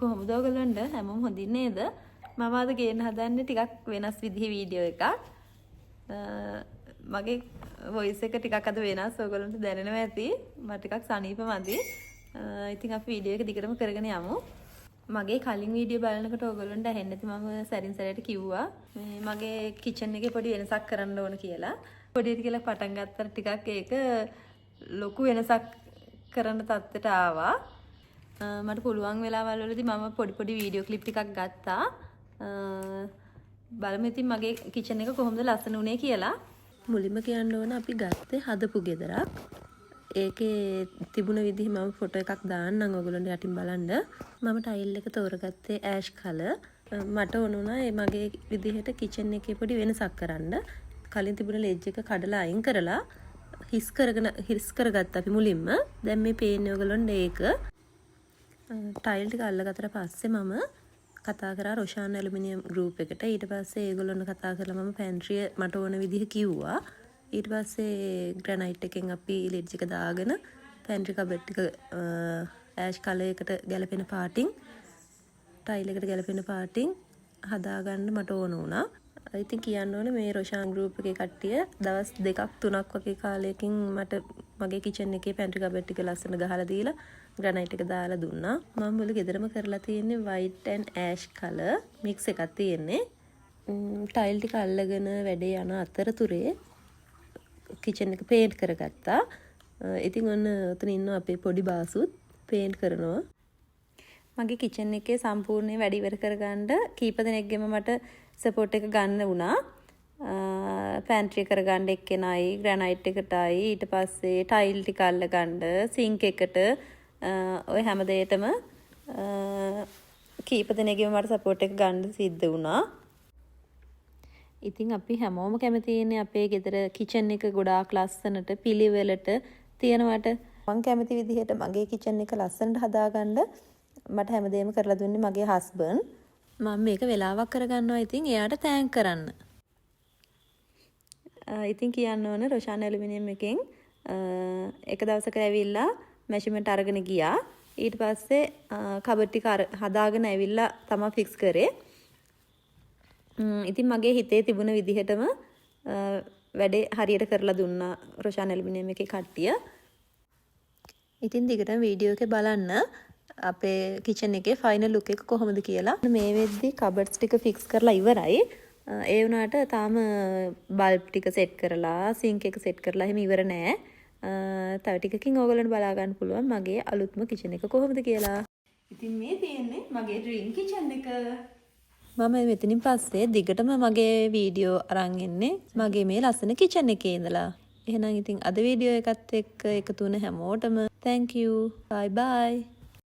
කොහොමද ඔයගොල්ලන්ට හැමෝම හොඳින් නේද? මම අද ගේන්න හදන්නේ ටිකක් වෙනස් විදිහේ වීඩියෝ එකක්. මගේ වොයිස් එක ටිකක් අද වෙනස්. ඔයගොල්ලන්ට දැනෙනවා ඇති. මම ටිකක් සනීප මදි. ඉතින් අපි වීඩියෝ එක දිගටම කරගෙන යමු. මගේ කලින් වීඩියෝ බලනකොට ඔයගොල්ලන්ට ඇහෙන්නේ නැති මම සැරින් සැරේට කිව්වා මගේ කිචන් එකේ පොඩි වෙනසක් කරන්න ඕන කියලා. පොඩියට කියලා පටන් ගත්තට ටිකක් ඒක ලොකු වෙනසක් කරන්න තත්ත්වයට ආවා. මට පුළුවන් වෙලාවල් වලදී මම පොඩි වීඩියෝ ක්ලිප් ටිකක් ගත්තා. බලමු ඉතින් මගේ කිචන් එක කොහොමද ලස්සන උනේ කියලා. මුලින්ම කියන්න ඕන අපි ගත්තේ හදපු ගෙදරක්. ඒකේ තිබුණ විදිහ මම ෆොටෝ එකක් දාන්නම් ඔයගොල්ලන්ට යටින් බලන්න. මම ටයිල් එක තෝරගත්තේ ඇෂ් කලර්. මට ඕනුණා මේ මගේ විදිහට කිචන් එකේ පොඩි වෙනසක් කරන්න. කලින් තිබුණ ලෙජ් එක කඩලා අයින් කරලා හිස් කරගත්තා අපි මුලින්ම. දැන් මේ පේන්නේ ඔයගොල්ලන්ට ඒක. ටයිල් ටික අල්ලගත්තට පස්සේ මම කතා කරා රොෂාන් ඇලුමිනියම් ගෲප් එකට. ඊට පස්සේ ඒගොල්ලොන්ට කතා කරලා මම පැන්ට්‍රිය මට ඕන විදිහ කිව්වා. ඊට පස්සේ ග්‍රැනයිට් එකෙන් අපි ලෙඩ්ජ් එක දාගෙන පැන්ට්‍රි කබඩ් ටික ඇෂ් කලර් එකට ගැලපෙන පාටින් ටයිල් එකට ගැලපෙන පාටින් හදාගන්න මට ඕන වුණා. ඉතින් කියන්න ඕනේ මේ රොෂාන් ගෲප් එකේ කට්ටිය දවස් 2ක් 3ක් වගේ කාලයකින් මට මගේ කිචන් එකේ පැන්ට්‍රි කබඩ් ටික ලස්සන ගහලා දීලා ග්‍රැනයිට් එක දාලා දුන්නා. මම මුළු ගෙදරම කරලා තියෙන්නේ white and ash color mix එකක් තියෙන්නේ. ටයිල් ටික අල්ලගෙන වැඩේ යන අතරතුරේ කිචන් එක පේන්ට් කරගත්තා. ඉතින් ඔන්න උතන ඉන්නවා අපේ පොඩි බාසුත් පේන්ට් කරනවා. මගේ කිචන් එකේ සම්පූර්ණ වැඩ ඉවර කරගන්න කීප දෙනෙක්ගෙම මට සපෝට් එක ගන්න වුණා. පැන්ට්‍රි කරගන්න එක්කෙනයි ග්‍රැනයිට් එකටයි ඊට පස්සේ ටයිල් ටික අල්ලගන්න සින්ක් එකට ඔය හැම දෙයකටම කීප දෙනෙක්ගෙම මට සපෝට් එක ගන්න සිද්ධ වුණා. ඉතින් අපි හැමෝම කැමති ඉන්නේ අපේ ගෙදර කිචන් එක ගොඩාක් ලස්සනට පිළිවෙලට තියනවට. මම කැමති විදිහට මගේ කිචන් එක ලස්සනට හදාගන්න මට හැමදේම කරලා දුන්නේ මගේ හස්බන්ඩ්. මම මේක වෙලාවක් කරගන්නවා. ඉතින් එයාට තෑන්ක් කරන්න. ඉතින් කියන්න ඕන රොෂාන් ඇලුමිනියම් එකෙන් එක දවසක ඇවිල්ලා මෙෂර්මන්ට් අරගෙන ගියා. ඊට පස්සේ කබඩ් ටික හදාගෙන ඇවිල්ලා තමයි ෆික්ස් කරේ. ඉතින් මගේ හිතේ තිබුණ විදිහටම වැඩේ හරියට කරලා දුන්නා රොෂාන් ඇලුමිනියම් එකේ කට්ටිය. ඉතින් දිගටම වීඩියෝ එක බලන්න අපේ කිචන් එකේ ෆයිනල් ලුක් එක කොහොමද කියලා. මේ වෙද්දි කබඩ්ස් ටික ෆික්ස් කරලා ඉවරයි. ඒ වුණාට තාම බල්බ් ටික සෙට් කරලා සින්ක් එක සෙට් කරලා එහෙම ඉවර නෑ. තව ටිකකින් ඕගොල්ලන්ට බලා ගන්න පුළුවන් මගේ අලුත්ම කිචන් එක කොහොමද කියලා. ඉතින් මේ තියෙන්නේ මගේ ඩ්‍රීම් කිචන් එක. මම මෙතනින් පස්සේ දිගටම මගේ වීඩියෝ අරන් එන්නේ මගේ මේ ලස්සන කිචන් එකේ ඉඳලා. එහෙනම් ඉතින් අද වීඩියෝ එකත් එක්ක එකතු වුණ හැමෝටම thank you. bye bye.